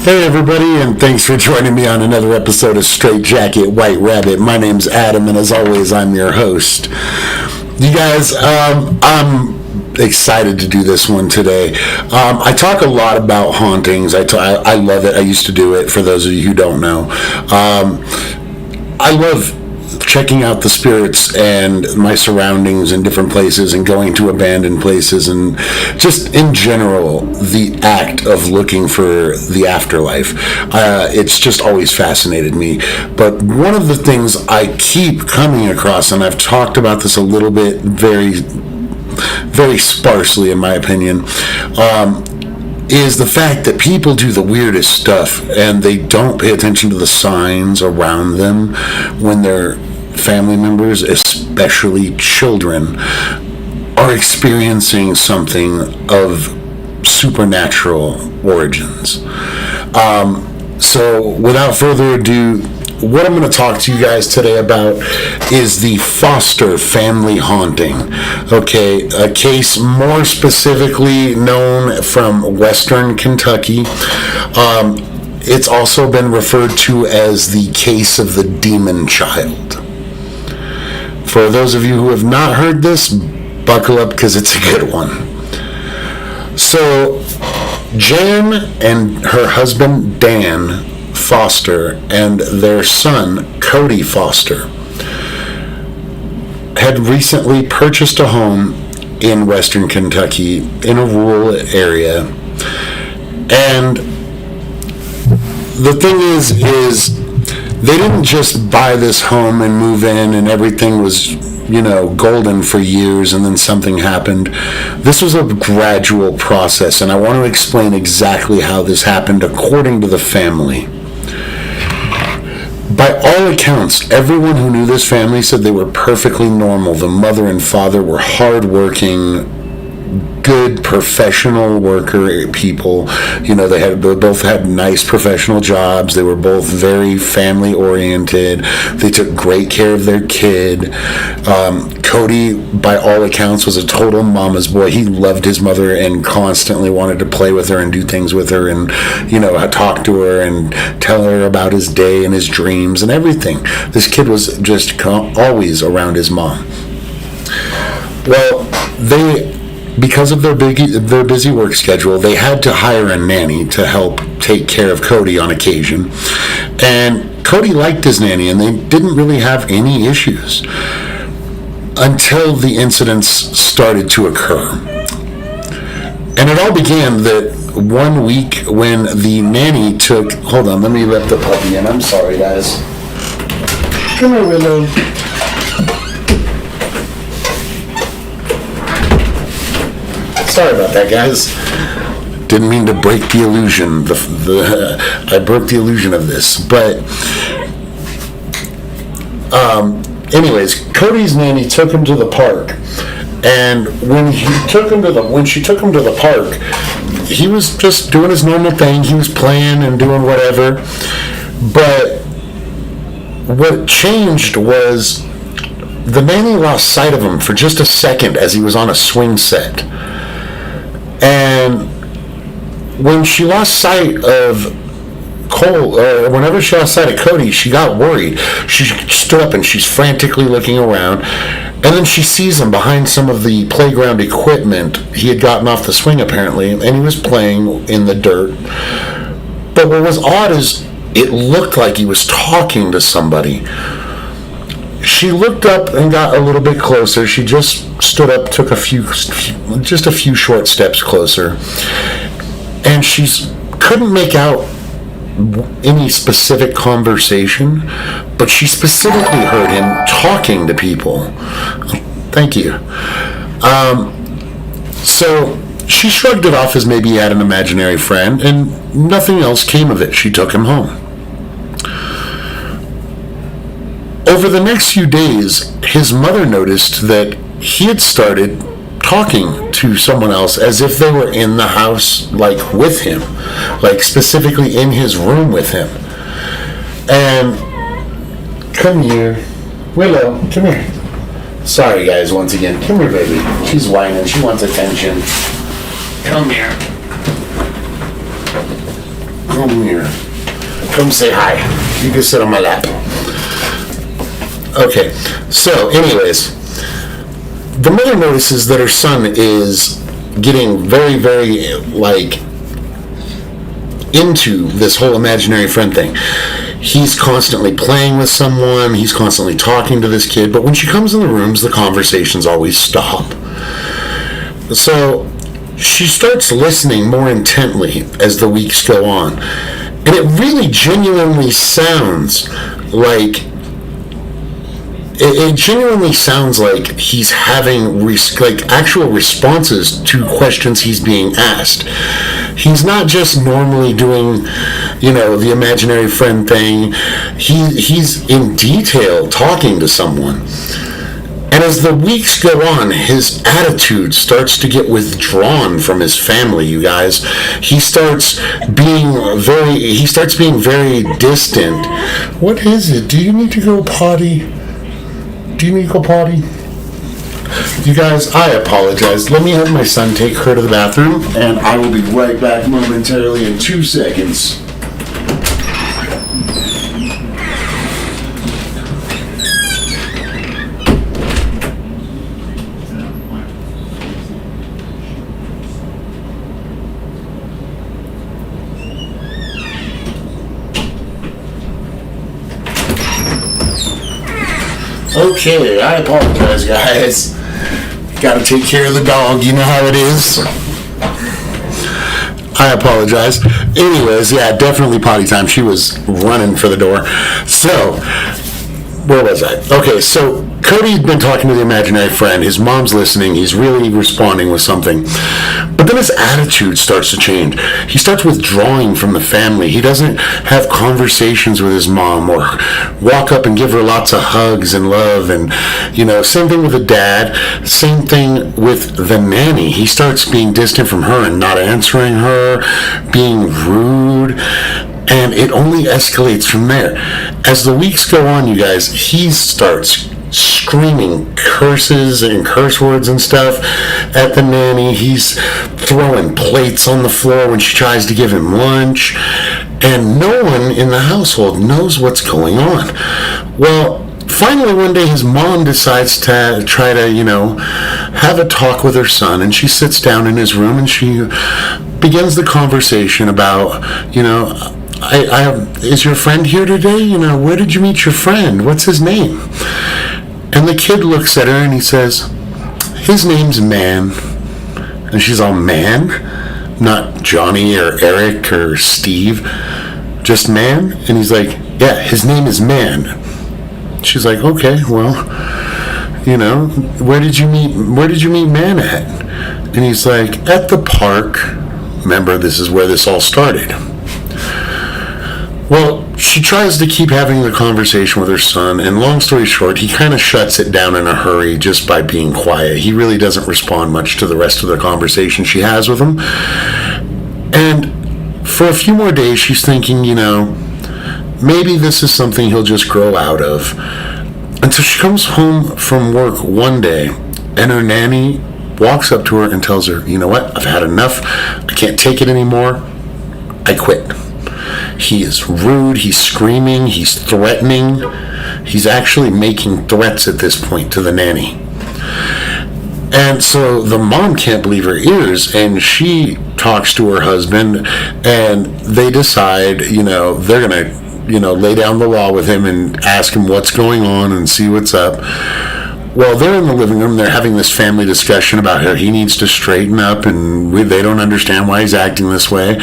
Hey everybody, and thanks for joining me on another episode of Straight Jacket White Rabbit. My name's Adam, and as always, I'm your host. You guys, I'm excited to do this one today. I talk a lot about hauntings. I love it. I used to do it, for those of you who don't know. I love checking out the spirits and my surroundings in different places and going to abandoned places and just in general the act of looking for the afterlife. It's just always fascinated me. But one of the things I keep coming across, and I've talked about this a little bit very sparsely in my opinion, is the fact that people do the weirdest stuff and they don't pay attention to the signs around them when their family members, especially children, are experiencing something of supernatural origins. So without further ado, what I'm going to talk to you guys today about is the Foster family haunting. Okay, a case more specifically known from Western Kentucky. It's also been referred to as the case of the demon child. For those of you who have not heard this, buckle up because it's a good one. So, Jan and her husband Dan Foster and their son Cody Foster had recently purchased a home in Western Kentucky in a rural area. And the thing is they didn't just buy this home and move in and everything was, golden for years and then something happened. This was a gradual process, and I want to explain exactly how this happened according to the family. By all accounts, everyone who knew this family said they were perfectly normal. The mother and father were hardworking, good professional worker people. They both had nice professional jobs. They were both very family oriented. They took great care of their kid. Cody, by all accounts, was a total mama's boy. He loved his mother and constantly wanted to play with her and do things with her and, talk to her and tell her about his day and his dreams and everything. This kid was just always around his mom. Well, because of their busy work schedule, they had to hire a nanny to help take care of Cody on occasion. And Cody liked his nanny, and they didn't really have any issues until the incidents started to occur. And it all began that one week when the nanny took... Hold on, let me let the puppy in. I'm sorry, guys. Come here, Willow. Sorry about that, guys. Didn't mean to break the illusion. I broke the illusion of this. But, anyways, Cody's nanny took him to the park, and when she took him to the park, he was just doing his normal thing. He was playing and doing whatever. But what changed was the nanny lost sight of him for just a second as he was on a swing set. And when she lost sight of whenever she lost sight of Cody, she got worried. She stood up and she's frantically looking around, and then she sees him behind some of the playground equipment. He had gotten off the swing apparently, and he was playing in the dirt. But what was odd is it looked like he was talking to somebody. She looked up and got a little bit closer. She just stood up, took a few short steps closer, and she couldn't make out any specific conversation, but she specifically heard him talking to people. Thank you. So she shrugged it off as maybe he had an imaginary friend, and nothing else came of it. She took him home. Over the next few days, his mother noticed that he had started talking to someone else as if they were in the house, like with him, like specifically in his room with him. And come here, Willow, come here. Sorry guys, once again, come here baby. She's whining, she wants attention. Come here. Come here. Come say hi. You can sit on my lap. Okay, so anyways, the mother notices that her son is getting very, very, like, into this whole imaginary friend thing. He's constantly playing with someone, he's constantly talking to this kid, but when she comes in the rooms, the conversations always stop. So she starts listening more intently as the weeks go on, and it really genuinely sounds like it genuinely sounds like he's having like actual responses to questions he's being asked. He's not just normally doing, the imaginary friend thing. He's in detail talking to someone. And as the weeks go on, his attitude starts to get withdrawn from his family, you guys. He starts being very distant. What is it? Do you need to go potty? Do you need to go potty? You guys, I apologize. Let me have my son take her to the bathroom, and I will be right back momentarily in 2 seconds. Okay, I apologize, guys. Gotta take care of the dog, you know how it is. I apologize. Anyways, yeah, definitely potty time. She was running for the door. So, where was I? Okay, so Cody's been talking to the imaginary friend. His mom's listening. He's really responding with something. But then his attitude starts to change. He starts withdrawing from the family. He doesn't have conversations with his mom or walk up and give her lots of hugs and love. And, same thing with the dad. Same thing with the nanny. He starts being distant from her and not answering her, being rude. And it only escalates from there. As the weeks go on, you guys, he starts screaming curses and curse words and stuff at the nanny. He's throwing plates on the floor when she tries to give him lunch. And no one in the household knows what's going on. Well, finally one day his mom decides to try to, have a talk with her son. And she sits down in his room and she begins the conversation about, is your friend here today? Where did you meet your friend? What's his name? And the kid looks at her and he says, his name's Man. And she's all, Man? Not Johnny or Eric or Steve, just Man? And he's like, yeah, his name is Man. She's like, okay, well, where did you meet Man at? And he's like, at the park. Remember, this is where this all started. Well, she tries to keep having the conversation with her son, and long story short, he kind of shuts it down in a hurry just by being quiet. He really doesn't respond much to the rest of the conversation she has with him. And for a few more days, she's thinking, maybe this is something he'll just grow out of. Until she comes home from work one day, and her nanny walks up to her and tells her, you know what, I've had enough. I can't take it anymore. I quit. He is rude, he's screaming, he's threatening. He's actually making threats at this point to the nanny. And so the mom can't believe her ears, and she talks to her husband, and they decide, they're going to, lay down the law with him and ask him what's going on and see what's up. Well, they're in the living room. They're having this family discussion about how he needs to straighten up, and they don't understand why he's acting this way.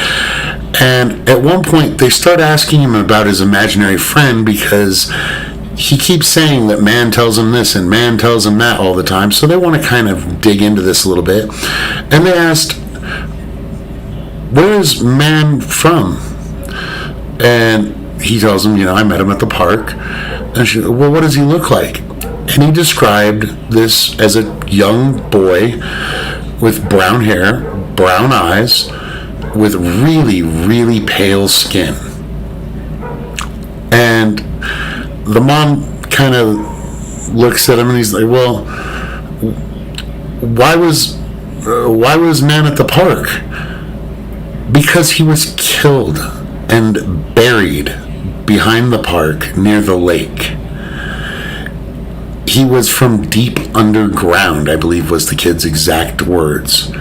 And at one point, they start asking him about his imaginary friend because he keeps saying that Man tells him this and Man tells him that all the time. So they want to kind of dig into this a little bit. And they asked, where is Man from? And he tells them, I met him at the park. And she, well, what does he look like? And he described this as a young boy with brown hair, brown eyes, with really, really pale skin. And the mom kind of looks at him and he's like, well, why was Man at the park? Because he was killed and buried behind the park near the lake. He was from deep underground, I believe was the kid's exact words.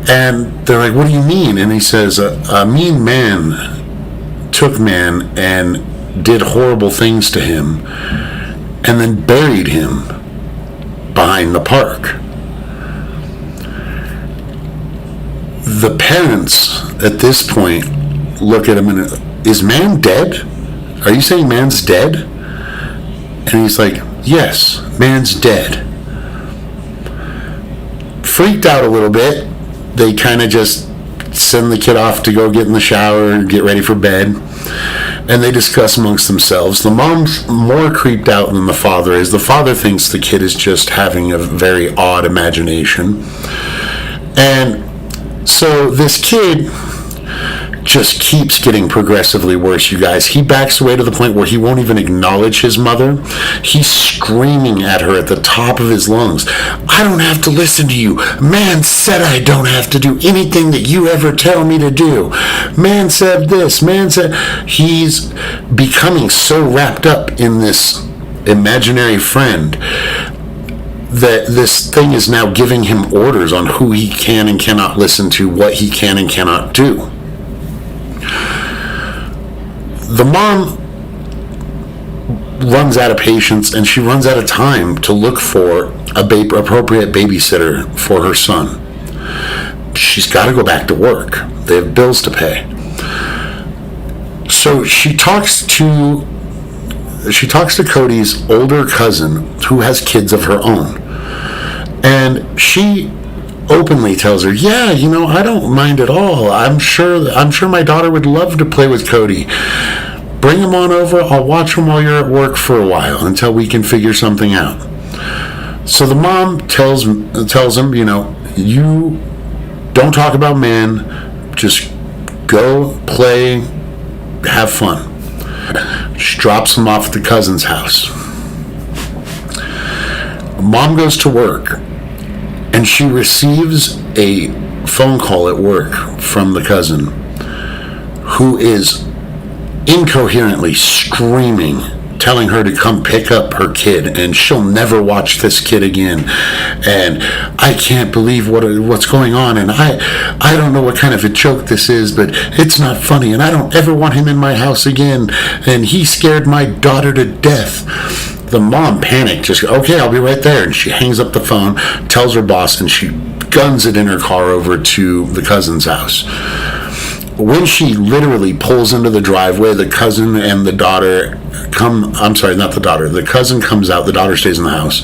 And they're like, what do you mean? And he says, a mean man took man and did horrible things to him and then buried him behind the park. The parents at this point look at him and, is man dead? Are you saying man's dead? And he's like, yes, man's dead. Freaked out a little bit, they kind of just send the kid off to go get in the shower and get ready for bed. And they discuss amongst themselves. The mom's more creeped out than the father is. The father thinks the kid is just having a very odd imagination. And so this kid just keeps getting progressively worse, you guys. He backs away to the point where he won't even acknowledge his mother. He's screaming at her at the top of his lungs. I don't have to listen to you. Man said I don't have to do anything that you ever tell me to do. Man said this. Man said... He's becoming so wrapped up in this imaginary friend that this thing is now giving him orders on who he can and cannot listen to, what he can and cannot do. The mom runs out of patience and she runs out of time to look for appropriate babysitter for her son. She's got to go back to work. They have bills to pay. So she talks to Cody's older cousin who has kids of her own. And she openly tells her, yeah, I don't mind at all. I'm sure my daughter would love to play with Cody. Bring him on over. I'll watch him while you're at work for a while until we can figure something out. So the mom tells him, you don't talk about man. Just go play, have fun. She drops him off at the cousin's house. Mom goes to work. And she receives a phone call at work from the cousin who is incoherently screaming, telling her to come pick up her kid and she'll never watch this kid again. And I can't believe what's going on. And I don't know what kind of a joke this is, but it's not funny. And I don't ever want him in my house again. And he scared my daughter to death. The mom panicked, just, okay, I'll be right there. And she hangs up the phone, tells her boss, and she guns it in her car over to the cousin's house. When she literally pulls into the driveway, the cousin and the daughter the cousin comes out, the daughter stays in the house.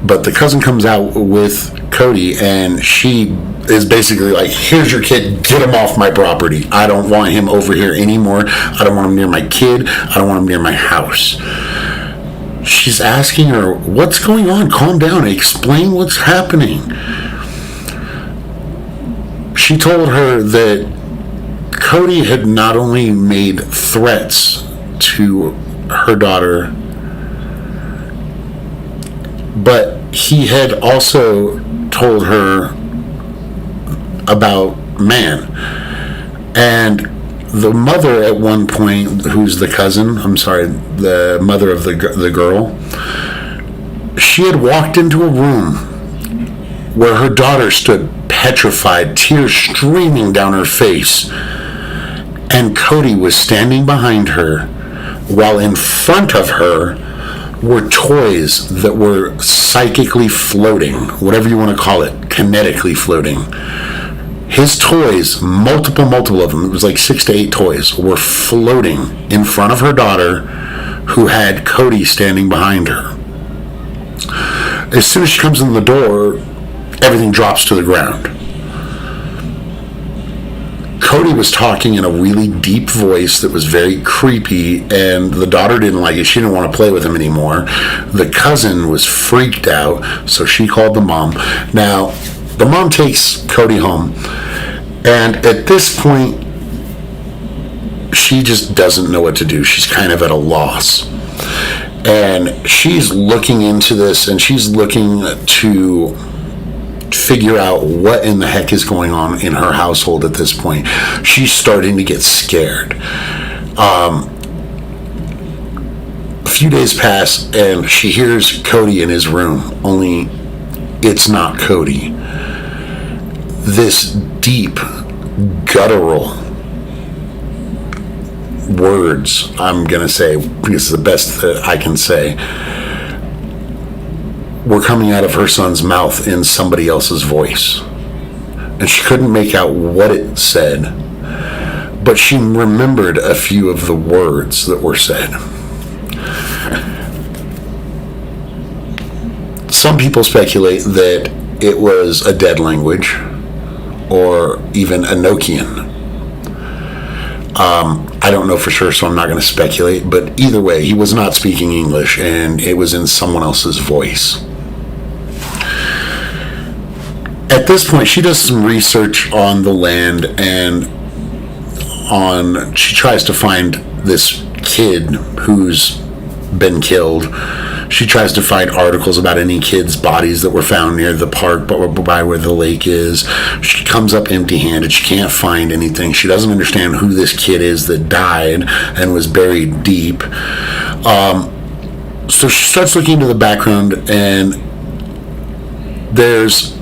But the cousin comes out with Cody, and she is basically like, here's your kid, get him off my property. I don't want him over here anymore. I don't want him near my kid. I don't want him near my house. She's asking her, what's going on? Calm down. Explain what's happening. She told her that Cody had not only made threats to her daughter, but he had also told her about man. And the mother at one point, who's the cousin, the mother of the girl, she had walked into a room where her daughter stood petrified, tears streaming down her face, and Cody was standing behind her, while in front of her were toys that were psychically floating, whatever you want to call it, kinetically floating. His toys, multiple of them, it was like 6 to 8 toys, were floating in front of her daughter, who had Cody standing behind her. As soon as she comes in the door, everything drops to the ground. Cody was talking in a really deep voice that was very creepy, and the daughter didn't like it. She didn't want to play with him anymore. The cousin was freaked out, so she called the mom. Now, the mom takes Cody home, and at this point, she just doesn't know what to do. She's kind of at a loss. And she's looking into this, and she's looking to figure out what in the heck is going on in her household at this point. She's starting to get scared. A few days pass, and she hears Cody in his room, only it's not Cody. This deep, guttural words, I'm going to say, because it's the best that I can say, were coming out of her son's mouth in somebody else's voice. And she couldn't make out what it said, but she remembered a few of the words that were said. Some people speculate that it was a dead language or even Enochian. I don't know for sure, so I'm not going to speculate, but either way, he was not speaking English, and it was in someone else's voice. At this point, she does some research on the land, and she tries to find this kid who's been killed. She tries to find articles about any kids' bodies that were found near the park, but by where the lake is. She comes up empty-handed. She can't find anything. She doesn't understand who this kid is that died and was buried deep. So she starts looking into the background, and there's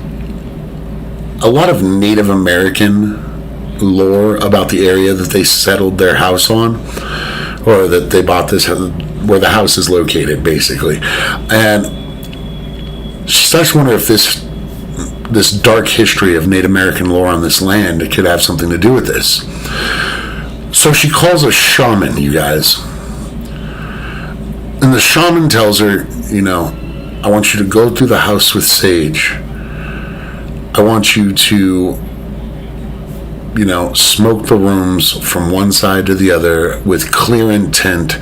a lot of Native American lore about the area that they settled their house on, or that they bought this, where the house is located, basically. And she starts to wonder if this dark history of Native American lore on this land could have something to do with this. So she calls a shaman, you guys. And the shaman tells her, I want you to go through the house with sage. I want you to smoke the rooms from one side to the other with clear intent,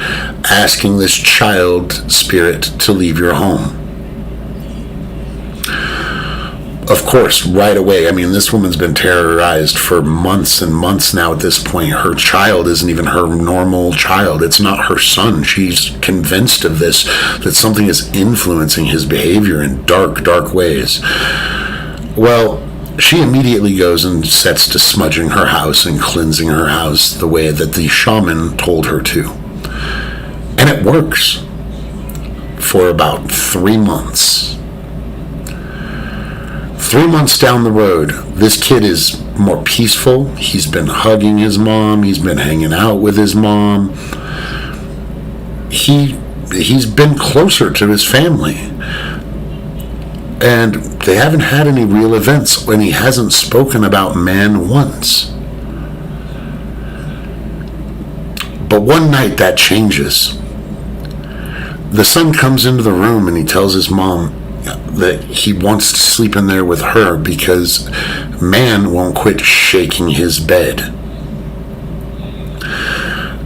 asking this child spirit to leave your home. Of course, right away, this woman's been terrorized for months and months now at this point. Her child isn't even her normal child. It's not her son. She's convinced of this, that something is influencing his behavior in dark, dark ways. Well, she immediately goes and sets to smudging her house and cleansing her house the way that the shaman told her to. And it works for about 3 months. 3 months down the road, this kid is more peaceful. He's been hugging his mom. He's been hanging out with his mom. He's been closer to his family. And they haven't had any real events, and he hasn't spoken about man once. But one night that changes. The son comes into the room and he tells his mom that he wants to sleep in there with her because man won't quit shaking his bed.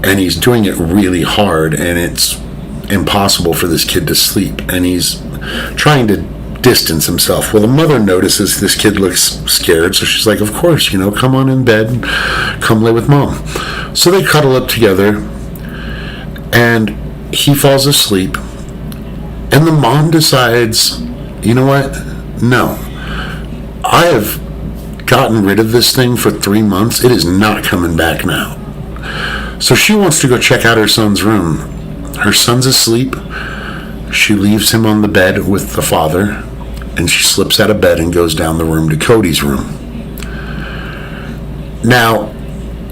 And he's doing it really hard, and it's impossible for this kid to sleep. And he's trying to distance himself. Well, the mother notices this kid looks scared, so she's like, of course, come on in bed, come lay with mom. So they cuddle up together, and he falls asleep, and the mom decides, you know what? No. I have gotten rid of this thing for 3 months. It is not coming back now. So she wants to go check out her son's room. Her son's asleep. She leaves him on the bed with the father, and she slips out of bed and goes down the room to Cody's room. Now,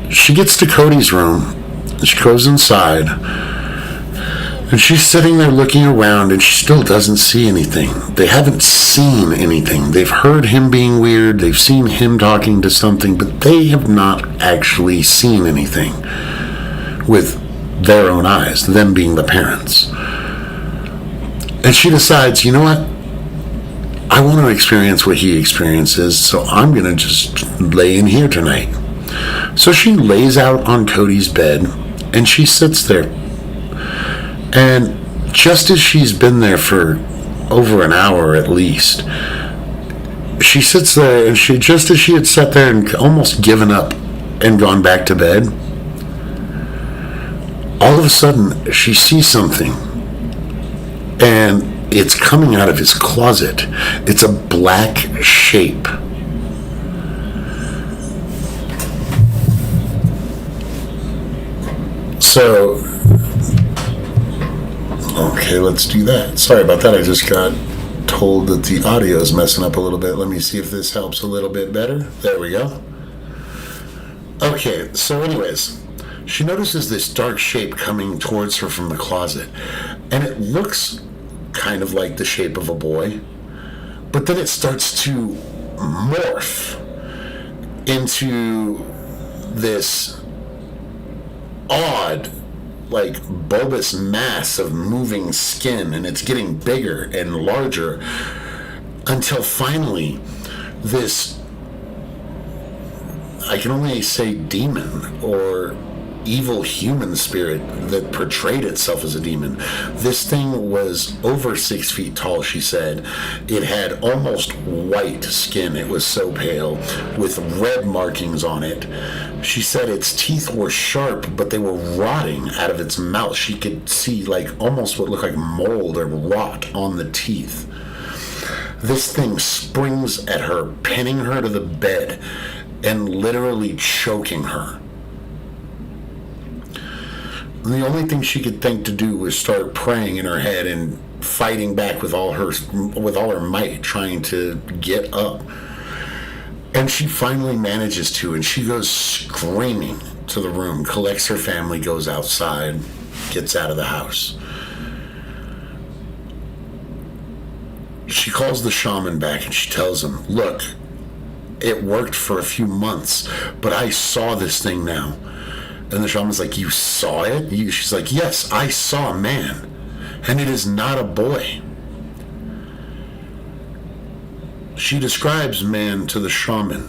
she gets to Cody's room, and she goes inside, and she's sitting there looking around, and she still doesn't see anything. They haven't seen anything. They've heard him being weird. They've seen him talking to something, but they have not actually seen anything with their own eyes, them being the parents. And she decides, you know what? I want to experience what he experiences, so I'm going to just lay in here tonight. So she lays out on Cody's bed, and she sits there. And just as she's been there for over an hour at least, she sits there, and just as she had sat there and almost given up and gone back to bed, all of a sudden she sees something. And it's coming out of his closet. It's a black shape. So, okay, let's do that. Sorry about that. I just got told that the audio is messing up a little bit. Let me see if this helps a little bit better. There we go. Okay, so anyways, she notices this dark shape coming towards her from the closet, and it looks kind of like the shape of a boy, but then it starts to morph into this odd, like, bulbous mass of moving skin, and it's getting bigger and larger until finally this, I can only say demon or evil human spirit that portrayed itself as a demon. This thing was over 6 feet tall, she said. It had almost white skin. It was so pale, with red markings on it. She said its teeth were sharp, but they were rotting out of its mouth. She could see like almost what looked like mold or rot on the teeth. This thing springs at her, pinning her to the bed and literally choking her. The only thing she could think to do was start praying in her head and fighting back with all her might, trying to get up. And she finally manages to, and she goes screaming to the room, collects her family, goes outside, gets out of the house. She calls the shaman back and she tells him, look, it worked for a few months, but I saw this thing now. And the shaman's like, you saw it? She's like, yes, I saw a man, and it is not a boy. She describes man to the shaman,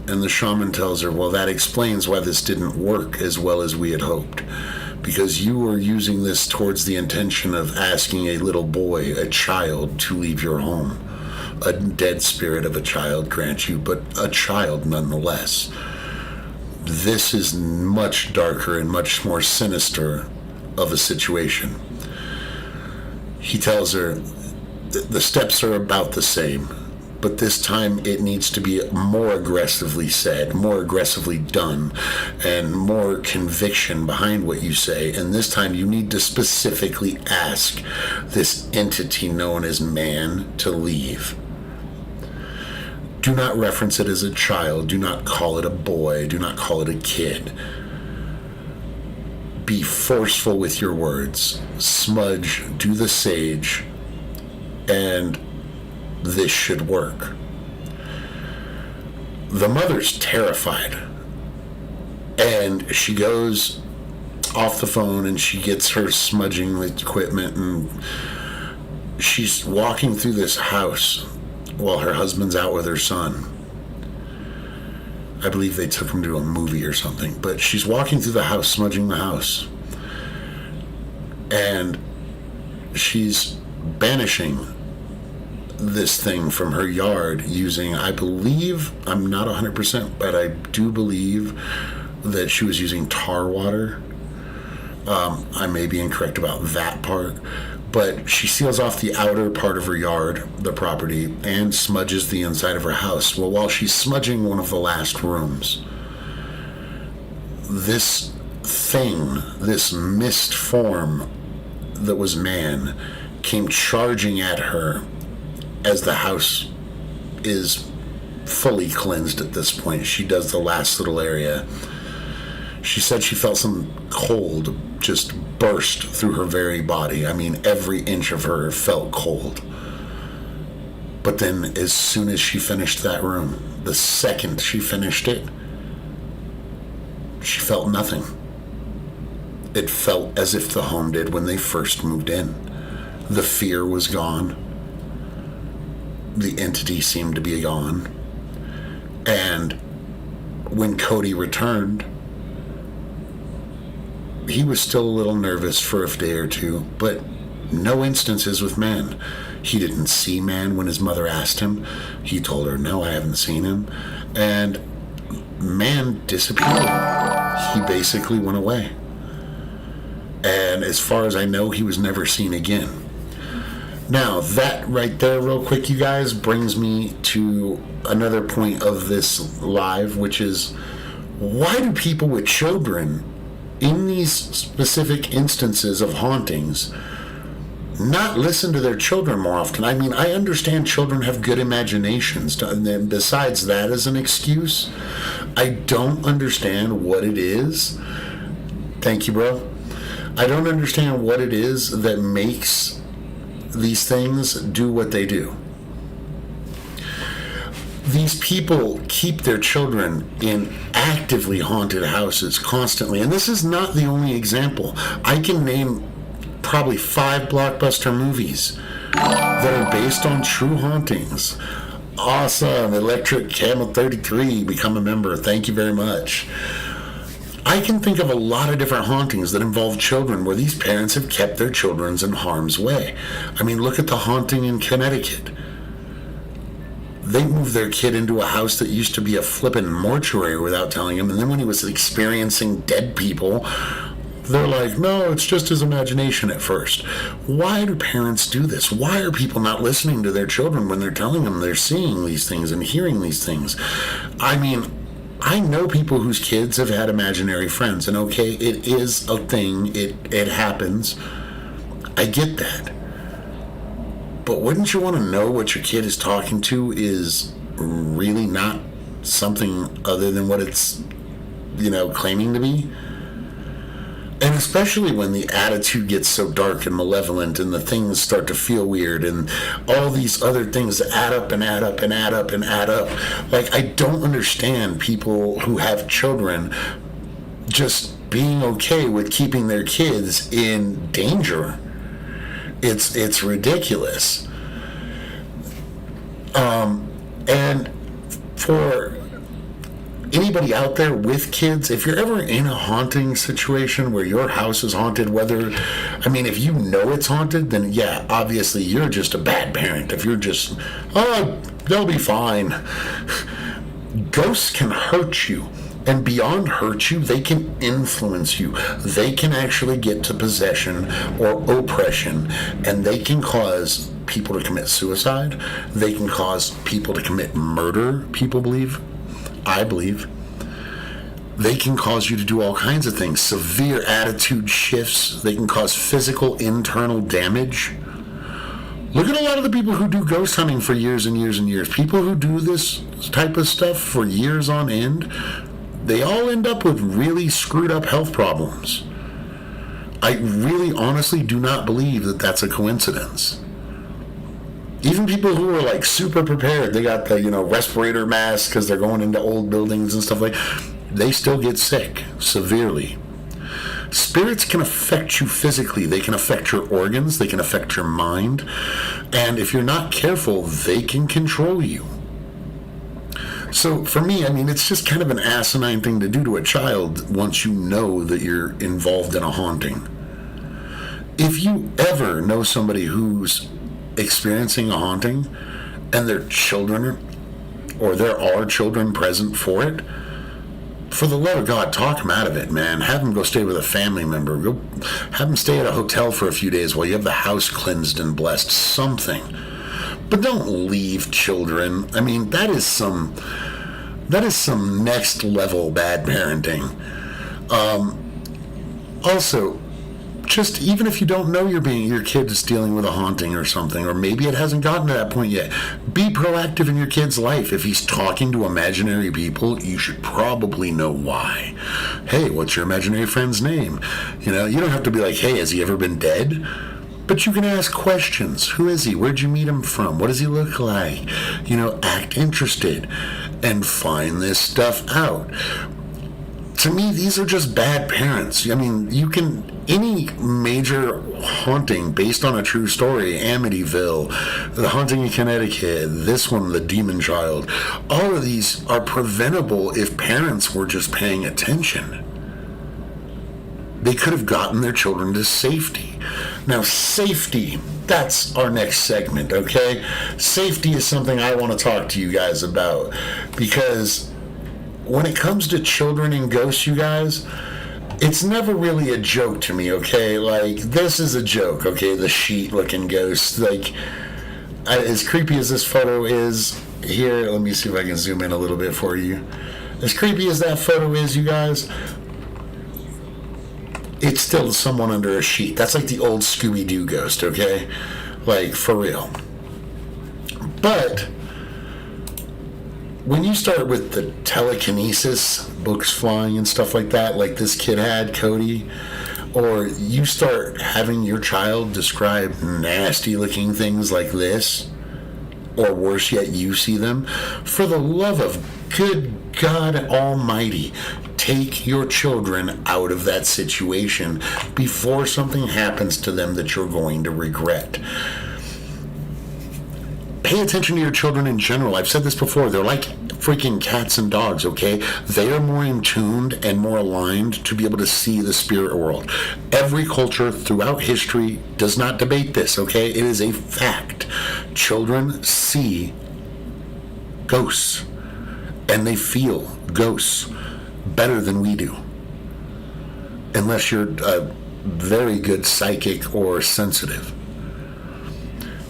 and the shaman tells her, well, that explains why this didn't work as well as we had hoped, because you were using this towards the intention of asking a little boy, a child, to leave your home. A dead spirit of a child, grant you, but a child nonetheless. This is much darker and much more sinister of a situation. He tells her the steps are about the same, but this time it needs to be more aggressively said, more aggressively done, and more conviction behind what you say. And this time you need to specifically ask this entity known as man to leave. Do not reference it as a child. Do not call it a boy. Do not call it a kid. Be forceful with your words. Smudge, do the sage, and this should work. The mother's terrified, and she goes off the phone and she gets her smudging equipment, and she's walking through this house while her husband's out with her son. I believe they took him to a movie or something, but she's walking through the house, smudging the house, and she's banishing this thing from her yard using, I believe, I'm not 100%, but I do believe that she was using tar water. I may be incorrect about that part, but she seals off the outer part of her yard, the property, and smudges the inside of her house. Well, while she's smudging one of the last rooms, this thing, this mist form that was man, came charging at her as the house is fully cleansed at this point. She does the last little area. She said she felt some cold just burst through her very body. I mean, every inch of her felt cold. But then as soon as she finished that room, the second she finished it, she felt nothing. It felt as if the home did when they first moved in. The fear was gone. The entity seemed to be gone. And when Cody returned, he was still a little nervous for a day or two, but no instances with man. He didn't see man when his mother asked him. He told her, no, I haven't seen him. And man disappeared. He basically went away. And as far as I know, he was never seen again. Now, that right there, real quick, you guys, brings me to another point of this live, which is, why do people with children in these specific instances of hauntings not listen to their children more often? I mean, I understand children have good imaginations, and then besides that as an excuse, I don't understand what it is. Thank you, bro. I don't understand what it is that makes these things do what they do. These people keep their children in actively haunted houses constantly, and this is not the only example. I can name probably 5 blockbuster movies that are based on true hauntings. Awesome. Electric Camel 33, become a member. Thank you very much. I can think of a lot of different hauntings that involve children where these parents have kept their children in harm's way. I mean, look at the haunting in Connecticut. They moved their kid into a house that used to be a flippin' mortuary without telling him, and then when he was experiencing dead people, they're like, no, it's just his imagination at first. Why do parents do this? Why are people not listening to their children when they're telling them they're seeing these things and hearing these things? I mean, I know people whose kids have had imaginary friends, and okay, it is a thing. It happens. I get that. But wouldn't you want to know what your kid is talking to is really not something other than what it's, claiming to be? And especially when the attitude gets so dark and malevolent and the things start to feel weird and all these other things add up and add up and add up and add up. Like, I don't understand people who have children just being okay with keeping their kids in danger. It's ridiculous. And for anybody out there with kids, if you're ever in a haunting situation where your house is haunted, if you know it's haunted, then yeah, obviously you're just a bad parent. If you're just, they'll be fine. Ghosts can hurt you. And beyond hurt you, they can influence you. They can actually get to possession or oppression, and they can cause people to commit suicide. They can cause people to commit murder, I believe. They can cause you to do all kinds of things. Severe attitude shifts. They can cause physical internal damage. Look at a lot of the people who do ghost hunting for years and years and years. People who do this type of stuff for years on end, they all end up with really screwed up health problems. I really honestly do not believe that that's a coincidence. Even people who are like super prepared, they got the, respirator masks because they're going into old buildings and stuff like that, they still get sick severely. Spirits can affect you physically. They can affect your organs. They can affect your mind. And if you're not careful, they can control you. So for me, it's just kind of an asinine thing to do to a child once you know that you're involved in a haunting. If you ever know somebody who's experiencing a haunting and their children, or there are children present for it, for the love of God, talk them out of it, man. Have them go stay with a family member. Go have them stay at a hotel for a few days while you have the house cleansed and blessed. Something. But don't leave children. That is some next level bad parenting. Also, just even if you don't know your kid is dealing with a haunting or something, or maybe it hasn't gotten to that point yet, be proactive in your kid's life. If he's talking to imaginary people, you should probably know why. Hey, what's your imaginary friend's name? You don't have to be like, hey, has he ever been dead? But you can ask questions. Who is he? Where'd you meet him from? What does he look like? Act interested and find this stuff out. To me, these are just bad parents. Any major haunting based on a true story, Amityville, the haunting in Connecticut, this one, the Demon Child, all of these are preventable if parents were just paying attention. They could have gotten their children to safety. Now, safety, that's our next segment, okay? Safety is something I want to talk to you guys about, because when it comes to children and ghosts, you guys, it's never really a joke to me, okay? Like, this is a joke, okay? The sheet-looking ghost. Like, as creepy as this photo is, here, let me see if I can zoom in a little bit for you. As creepy as that photo is, you guys, it's still someone under a sheet. That's like the old Scooby-Doo ghost, okay? Like, for real. But when you start with the telekinesis, books flying and stuff like that, like this kid had, Cody, or you start having your child describe nasty looking things like this, or worse yet, you see them, for the love of good God Almighty, take your children out of that situation before something happens to them that you're going to regret. Pay attention to your children in general. I've said this before. They're like freaking cats and dogs, okay? They are more in tuned and more aligned to be able to see the spirit world. Every culture throughout history does not debate this, okay? It is a fact. Children see ghosts and they feel ghosts better than we do. Unless you're a very good psychic or sensitive.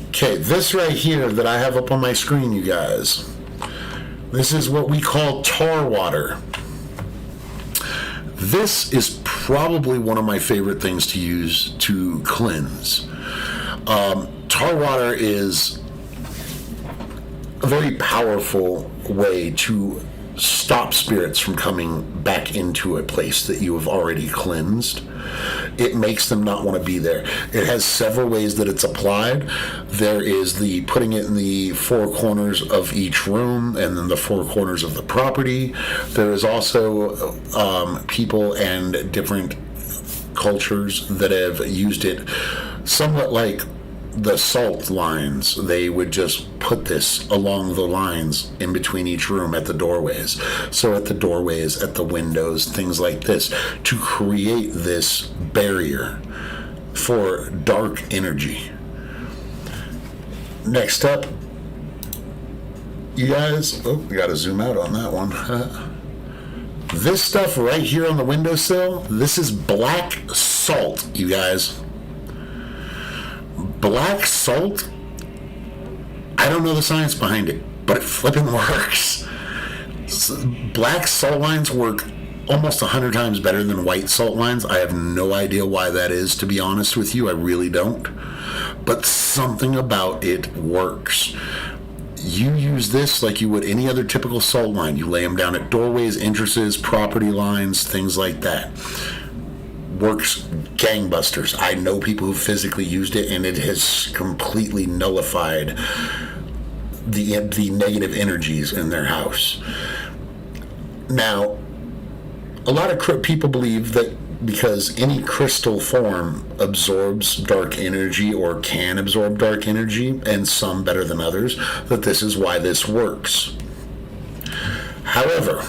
Okay, this right here that I have up on my screen, you guys, this is what we call tar water. This is probably one of my favorite things to use to cleanse. Tar water is a very powerful way to stop spirits from coming back into a place that you have already cleansed. It makes them not want to be there. It has several ways that it's applied. There is the putting it in the four corners of each room and then the four corners of the property. There is also people and different cultures that have used it somewhat like the salt lines. They would just put this along the lines in between each room at the doorways. So at the doorways, at the windows, things like this, to create this barrier for dark energy. Next up, you guys, we gotta zoom out on that one. This stuff right here on the windowsill, this is black salt, you guys. Black salt, I don't know the science behind it, but it flipping works. Black salt lines work almost 100 times better than white salt lines. I have no idea why that is, to be honest with you. I really don't. But something about it works. You use this like you would any other typical salt line. You lay them down at doorways, entrances, property lines, things like that. Works gangbusters. I know people who physically used it, and it has completely nullified the negative energies in their house. Now, a lot of people believe that because any crystal form absorbs dark energy or can absorb dark energy, and some better than others, that this is why this works. However,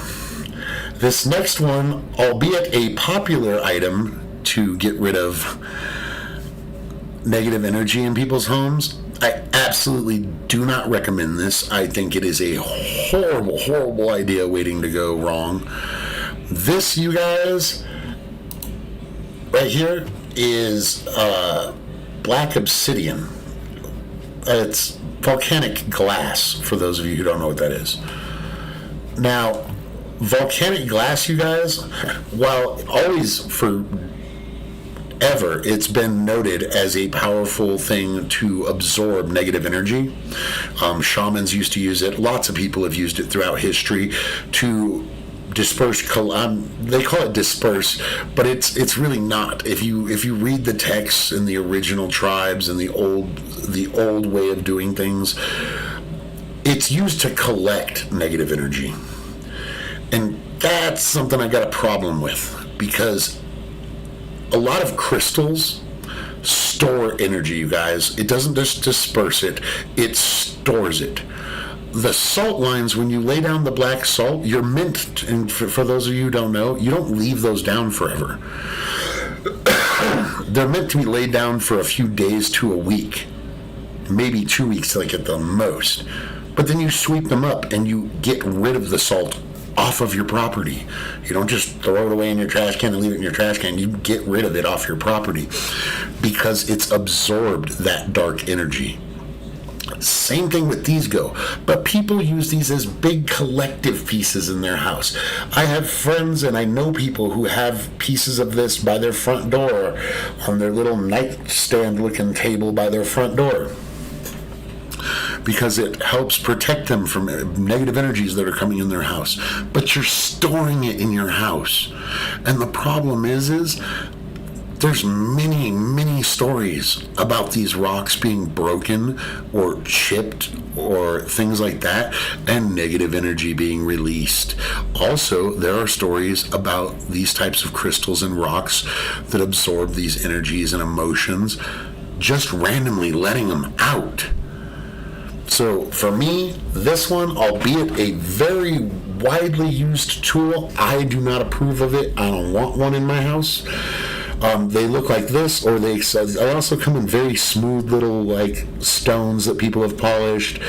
this next one, albeit a popular item to get rid of negative energy in people's homes, I absolutely do not recommend this. I think it is a horrible, horrible idea waiting to go wrong. This, you guys, right here is black obsidian. It's volcanic glass, for those of you who don't know what that is. Now, volcanic glass, you guys, while always forever it's been noted as a powerful thing to absorb negative energy. Shamans used to use it. Lots of people have used it throughout history to disperse. They call it disperse, but it's really not. If you read the texts in the original tribes and the old way of doing things, it's used to collect negative energy. And that's something I got a problem with, because a lot of crystals store energy, you guys. It doesn't just disperse it, it stores it. The salt lines, when you lay down the black salt, you're meant, and for those of you who don't know, you don't leave those down forever. They're meant to be laid down for a few days to a week, maybe 2 weeks like at the most. But then you sweep them up and you get rid of the salt off of your property. You don't just throw it away in your trash can and leave it in your trash can. You get rid of it off your property because it's absorbed that dark energy. Same thing with these go, but people use these as big collective pieces in their house. I have friends and I know people who have pieces of this by their front door, on their little nightstand looking table by their front door, because it helps protect them from negative energies that are coming in their house. But you're storing it in your house, and the problem is there's many stories about these rocks being broken or chipped or things like that, and negative energy being released. Also, there are stories about these types of crystals and rocks that absorb these energies and emotions, just randomly letting them out. So for me, this one, albeit a very widely used tool, I do not approve of it. I don't want one in my house. They look like this, or they also come in very smooth little like stones that people have polished.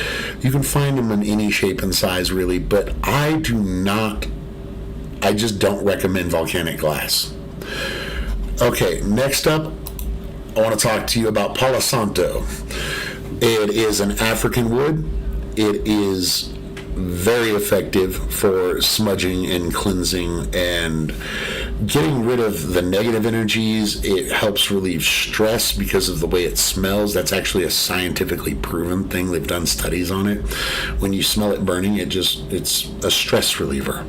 You can find them in any shape and size, really, but I just don't recommend volcanic glass. Okay, next up, I want to talk to you about Palo Santo. It is an African wood. It is very effective for smudging and cleansing and getting rid of the negative energies. It helps relieve stress because of the way it smells. That's actually a scientifically proven thing. They've done studies on it. When you smell it burning, it's a stress reliever.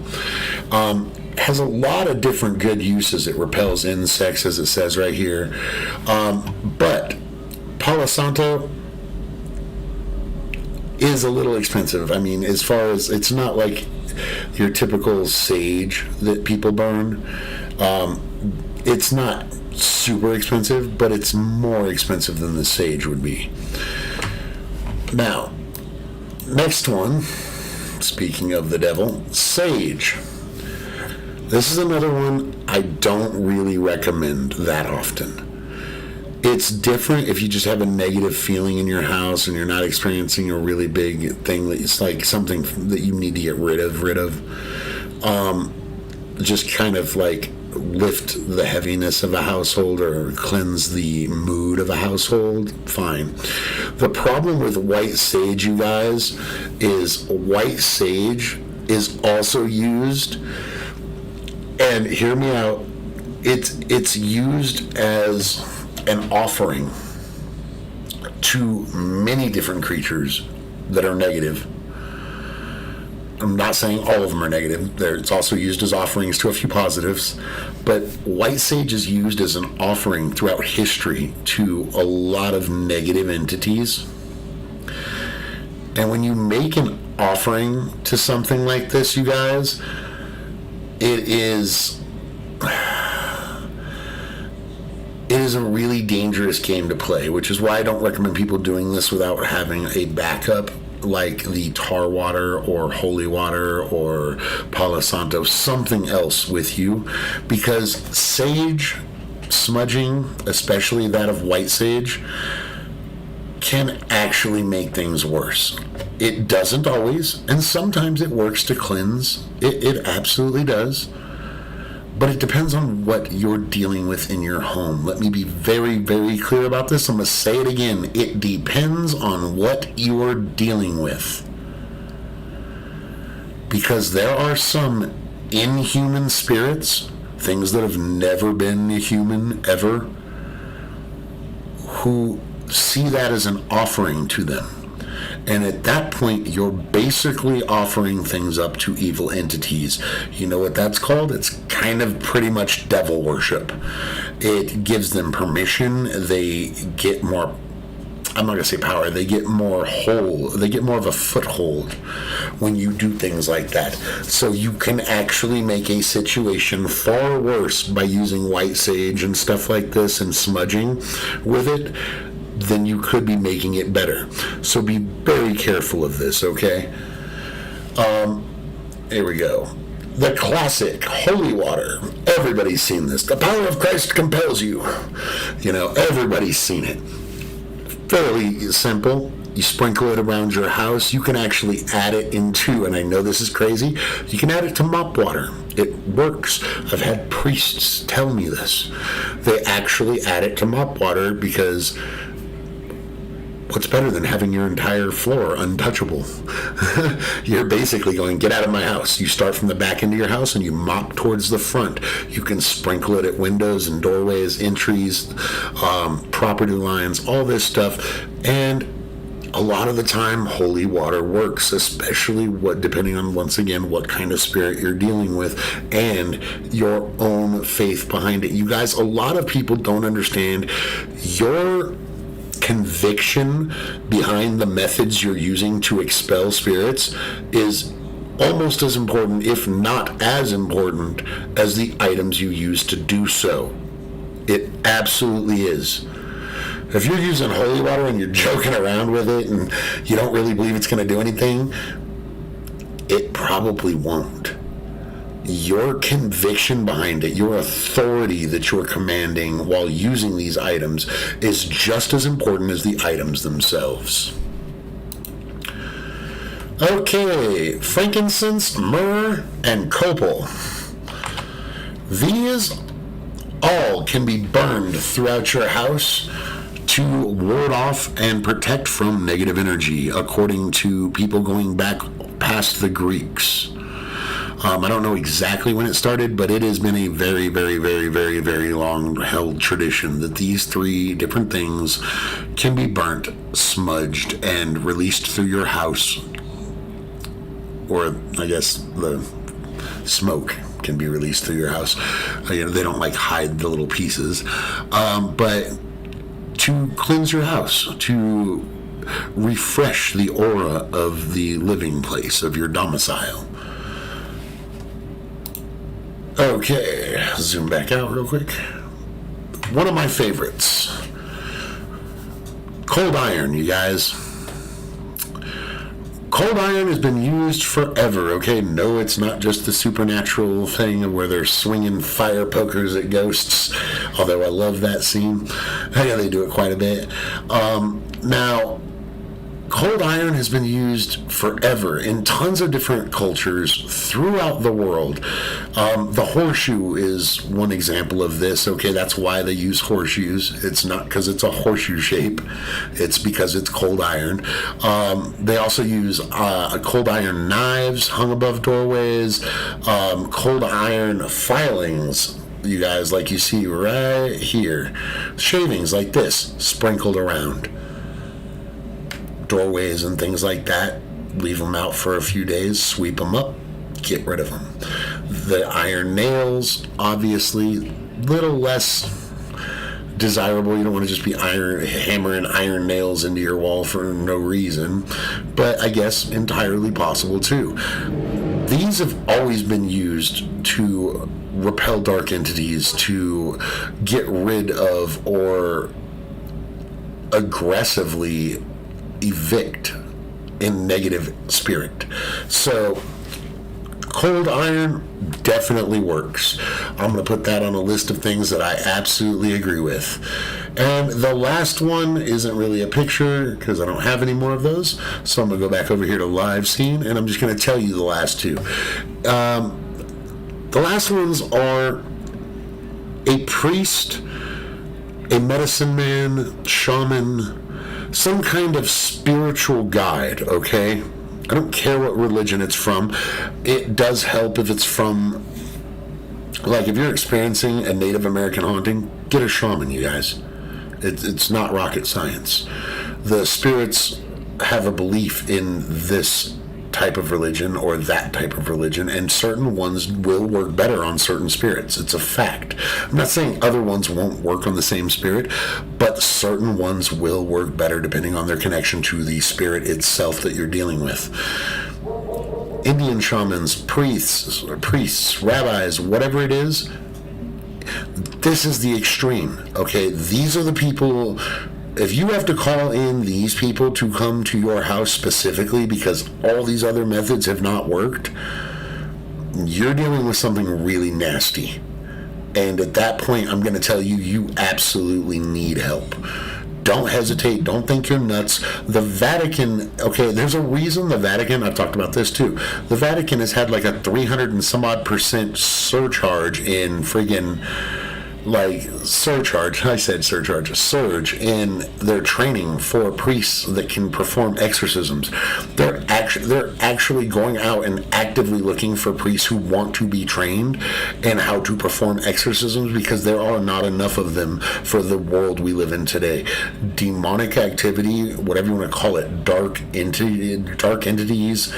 Has a lot of different good uses. It repels insects, as it says right here. But Palo Santo is a little expensive. I mean, as far as, it's not like your typical sage that people burn. It's not super expensive, but it's more expensive than the sage would be. Now, next one, speaking of the devil, sage. This is another one I don't really recommend that often. It's different if you just have a negative feeling in your house and you're not experiencing a really big thing that it's like something that you need to get rid of. Just kind of like lift the heaviness of a household or cleanse the mood of a household, fine. The problem with white sage, you guys, is white sage is also used, and hear me out, it's used as an offering to many different creatures that are negative. I'm not saying all of them are negative. It's also used as offerings to a few positives. But white sage is used as an offering throughout history to a lot of negative entities. And when you make an offering to something like this, you guys, it is a really dangerous game to play, which is why I don't recommend people doing this without having a backup like the tar water or holy water or Palo Santo, something else with you, because sage smudging, especially that of white sage, can actually make things worse. It doesn't always, and sometimes it works to cleanse. It absolutely does. But it depends on what you're dealing with in your home. Let me be very, very clear about this. I'm going to say it again. It depends on what you're dealing with. Because there are some inhuman spirits, things that have never been human ever, who see that as an offering to them. And at that point, you're basically offering things up to evil entities. You know what that's called? It's kind of pretty much devil worship. It gives them permission. They get more, I'm not going to say power, they get more they get more of a foothold when you do things like that. So you can actually make a situation far worse by using white sage and stuff like this and smudging with it than you could be making it better. So be very careful of this, okay? Here we go. The classic holy water. Everybody's seen this. The power of Christ compels you. You know, everybody's seen it. Fairly simple. You sprinkle it around your house. You can actually add it into, and I know this is crazy, you can add it to mop water. It works. I've had priests tell me this. They actually add it to mop water because what's better than having your entire floor untouchable? You're basically going, get out of my house. You start from the back end of your house and you mop towards the front. You can sprinkle it at windows and doorways, entries, property lines, all this stuff. And a lot of the time, holy water works, especially depending on, once again, what kind of spirit you're dealing with and your own faith behind it. You guys, a lot of people don't understand your conviction behind the methods you're using to expel spirits is almost as important, if not as important, as the items you use to do so. It absolutely is. If you're using holy water and you're joking around with it and you don't really believe it's going to do anything, it probably won't. Your conviction behind it, your authority that you're commanding while using these items is just as important as the items themselves. Okay, frankincense, myrrh, and copal. These all can be burned throughout your house to ward off and protect from negative energy, according to people going back past the Greeks. I don't know exactly when it started, but it has been a very, very, very, very, very long-held tradition that these three different things can be burnt, smudged, and released through your house. Or, I guess, the smoke can be released through your house. They don't, hide the little pieces. But to cleanse your house, to refresh the aura of the living place, of your domicile. Okay, zoom back out real quick. One of my favorites. Cold iron, you guys. Cold iron has been used forever, okay? No, it's not just the supernatural thing where they're swinging fire pokers at ghosts, although I love that scene. Yeah, they do it quite a bit. Now, cold iron has been used forever in tons of different cultures throughout the world. The horseshoe is one example of this. Okay, that's why they use horseshoes. It's not because it's a horseshoe shape. It's because it's cold iron. They also use cold iron knives hung above doorways, cold iron filings, you guys, like you see right here. Shavings like this sprinkled around doorways and things like that. Leave them out for a few days, sweep them up, get rid of them. The iron nails, obviously, little less desirable. You don't want to just be hammering iron nails into your wall for no reason, but I guess entirely possible too. These have always been used to repel dark entities, to get rid of or aggressively evict in negative spirit. So cold iron definitely works. I'm going to put that on a list of things that I absolutely agree with. And the last one isn't really a picture because I don't have any more of those. So I'm going to go back over here to live scene and I'm just going to tell you the last two. The last ones are a priest, a medicine man, shaman, some kind of spiritual guide, okay? I don't care what religion it's from. It does help if it's from, if you're experiencing a Native American haunting, get a shaman, you guys. It's not rocket science. The spirits have a belief in this type of religion or that type of religion, and certain ones will work better on certain spirits. It's a fact. I'm not saying other ones won't work on the same spirit, but certain ones will work better depending on their connection to the spirit itself that you're dealing with. Indian shamans, priests, rabbis, whatever it is, this is the extreme, okay? These are the people. If you have to call in these people to come to your house specifically because all these other methods have not worked, you're dealing with something really nasty. And at that point, I'm going to tell you, you absolutely need help. Don't hesitate. Don't think you're nuts. The Vatican, okay, there's a reason the Vatican, I've talked about this too, the Vatican has had like a 300 and some odd % surcharge in friggin' surge in their training for priests that can perform exorcisms. They're actually going out and actively looking for priests who want to be trained in how to perform exorcisms, because there are not enough of them for the world we live in today. Demonic activity, whatever you want to call it, dark entities,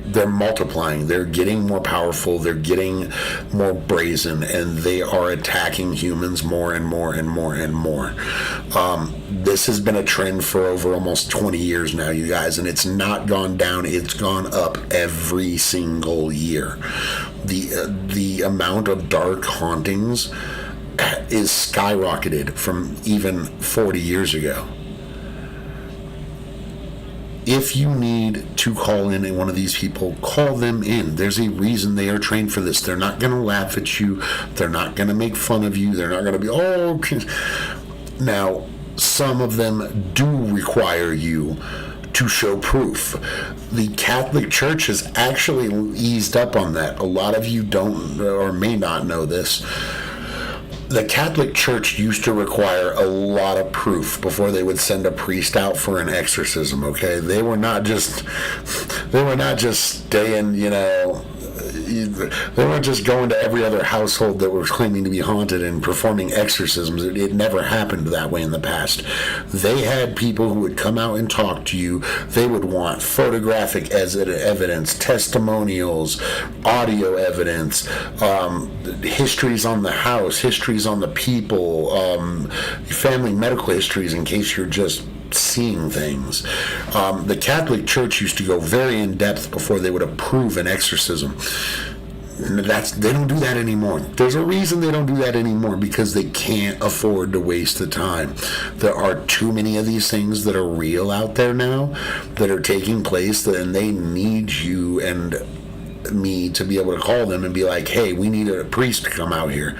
they're multiplying, they're getting more powerful, they're getting more brazen, and they are attacking humans more and more and more and more. This has been a trend for over almost 20 years now, you guys, and it's not gone down, it's gone up every single year. The amount of dark hauntings is skyrocketed from even 40 years ago. If you need to call in one of these people, call them in. There's a reason they are trained for this. They're not going to laugh at you. They're not going to make fun of you. They're not going to be, oh. Now, some of them do require you to show proof. The Catholic Church has actually eased up on that. A lot of you don't or may not know this. The Catholic Church used to require a lot of proof before they would send a priest out for an exorcism, okay? They were not just staying, they weren't just going to every other household that was claiming to be haunted and performing exorcisms. It never happened that way in the past. They had people who would come out and talk to you. They would want photographic evidence, testimonials, audio evidence, histories on the house, histories on the people, family medical histories in case you're just seeing things. The Catholic Church used to go very in depth before they would approve an exorcism. They don't do that anymore. There's a reason they don't do that anymore, because they can't afford to waste the time. There are too many of these things that are real out there now that are taking place, and they need you and me to be able to call them and be like, hey, we need a priest to come out here.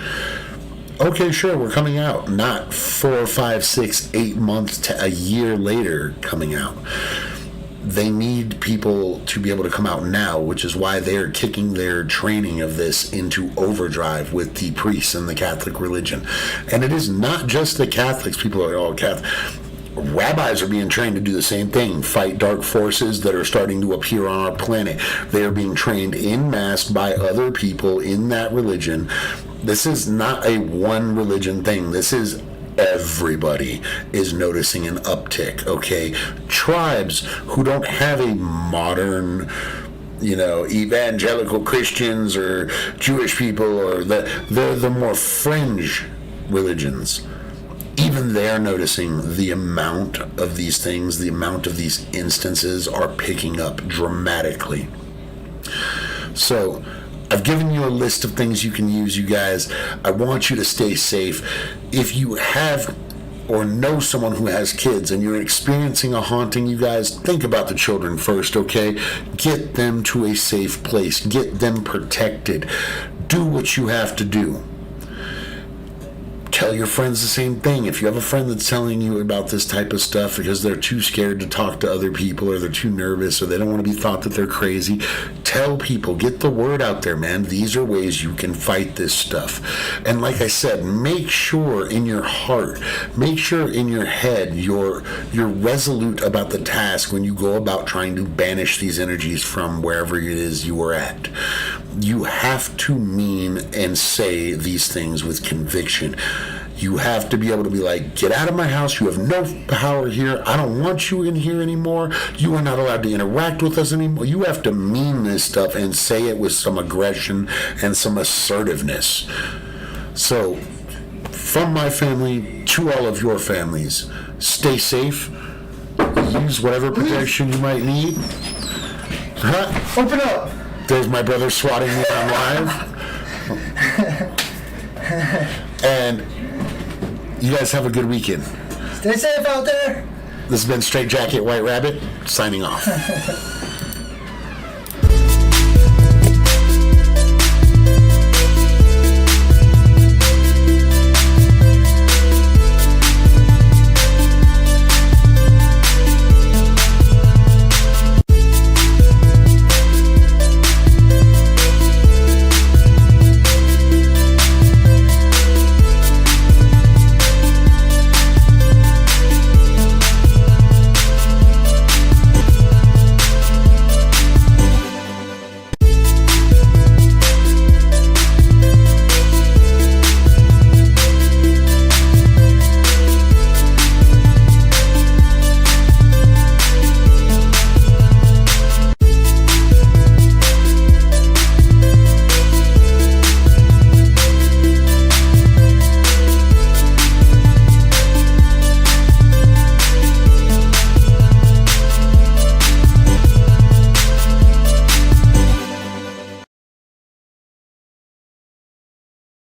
Okay, sure, we're coming out. Not 4, 5, 6, 8 months to a year later coming out. They need people to be able to come out now, which is why they're kicking their training of this into overdrive with the priests in the Catholic religion. And it is not just the Catholics. People are all Catholic. Rabbis are being trained to do the same thing, fight dark forces that are starting to appear on our planet. They are being trained en masse by other people in that religion. This is not a one religion thing. This is everybody is noticing an uptick, okay? Tribes who don't have a modern, evangelical Christians or Jewish people, or they're the more fringe religions. Even they're noticing the amount of these things, the amount of these instances are picking up dramatically. So, I've given you a list of things you can use, you guys. I want you to stay safe. If you have or know someone who has kids and you're experiencing a haunting, you guys, think about the children first, okay? Get them to a safe place. Get them protected. Do what you have to do. Tell your friends the same thing. If you have a friend that's telling you about this type of stuff because they're too scared to talk to other people, or they're too nervous, or they don't want to be thought that they're crazy, tell people. Get the word out there, man. These are ways you can fight this stuff. And like I said, make sure in your heart, make sure in your head, you're resolute about the task when you go about trying to banish these energies from wherever it is you are at. You have to mean and say these things with conviction. You have to be able to be like, get out of my house. You have no power here. I don't want you in here anymore. You are not allowed to interact with us anymore. You have to mean this stuff and say it with some aggression and some assertiveness. So, from my family to all of your families, stay safe. Use whatever protection you might need. Open up. There's my brother swatting me on live. And you guys have a good weekend. Stay safe out there. This has been Straight Jacket White Rabbit, signing off.